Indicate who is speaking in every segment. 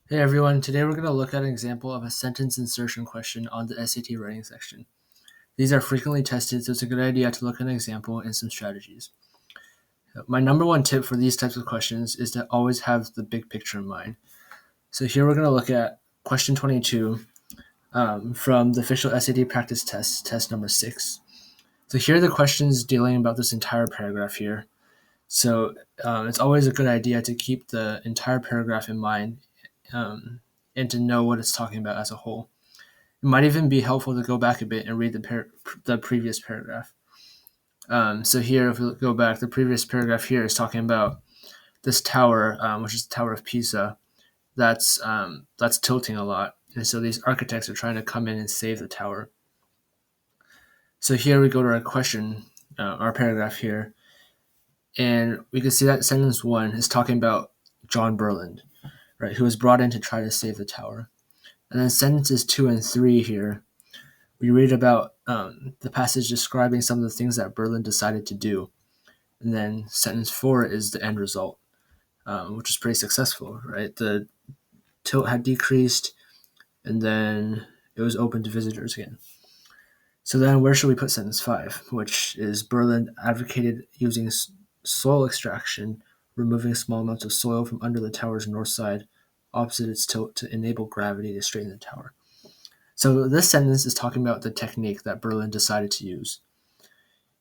Speaker 1: Hey everyone, today we're going to look at an example of a sentence insertion question on the SAT writing section. These are frequently tested, so it's a good idea to look at an example and some strategies. My number one tip for these types of questions is to always have the big picture in mind. So here we're going to look at question 22 from the official SAT practice test number 6. So here are the questions dealing about this entire paragraph here. So it's always a good idea to keep the entire paragraph in mind and to know what it's talking about as a whole. It might even be helpful to go back a bit and read the previous paragraph. So here, if we go back, the previous paragraph here is talking about this tower, which is the Tower of Pisa, that's tilting a lot, and so these architects are trying to come in and save the tower. So here we go to our question, our paragraph here, and we can see that sentence 1 is talking about John Burland, right, who was brought in to try to save the tower. And then sentences 2 and 3 here, we read about the passage describing some of the things that Burland decided to do. And then sentence 4 is the end result, which is pretty successful, right? The tilt had decreased, and then it was open to visitors again. So then where should we put sentence 5, which is Burland advocated using soil extraction, removing small amounts of soil from under the tower's north side opposite its tilt to enable gravity to straighten the tower. So this sentence is talking about the technique that Burland decided to use.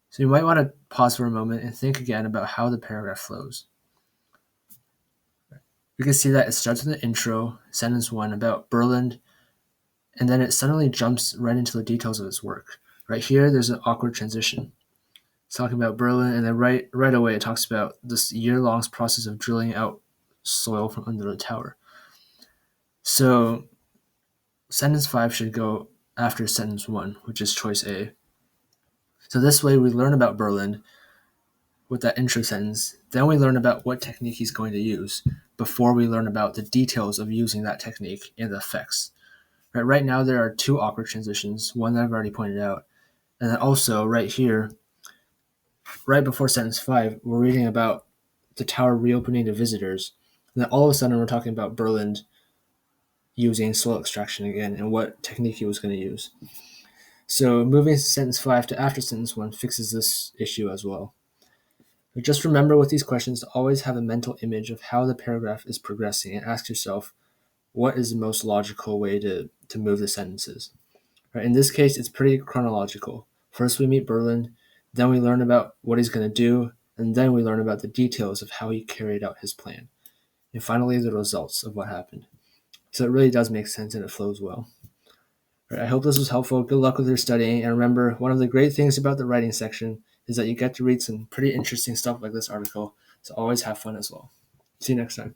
Speaker 1: So you might want to pause for a moment and think again about how the paragraph flows. You can see that it starts with an intro, sentence 1, about Burland, and then it suddenly jumps right into the details of his work. Right here, there's an awkward transition. It's talking about Burland, and then right away it talks about this year-long process of drilling out soil from under the tower. So sentence 5 should go after sentence 1, which is choice A. So this way we learn about Burland with that intro sentence. Then we learn about what technique he's going to use before we learn about the details of using that technique and the effects. Right now there are 2 awkward transitions, one that I've already pointed out. And then also right here, right before sentence 5, we're reading about the tower reopening to visitors. And then all of a sudden we're talking about Burland using soil extraction again and what technique he was going to use. So moving sentence 5 to after sentence 1 fixes this issue as well. But just remember with these questions to always have a mental image of how the paragraph is progressing and ask yourself, what is the most logical way to move the sentences? Right, in this case, it's pretty chronological. First we meet Burland, then we learn about what he's going to do, and then we learn about the details of how he carried out his plan. And finally, the results of what happened. So it really does make sense and it flows well. Right, I hope this was helpful. Good luck with your studying. And remember, one of the great things about the writing section is that you get to read some pretty interesting stuff like this article. So always have fun as well. See you next time.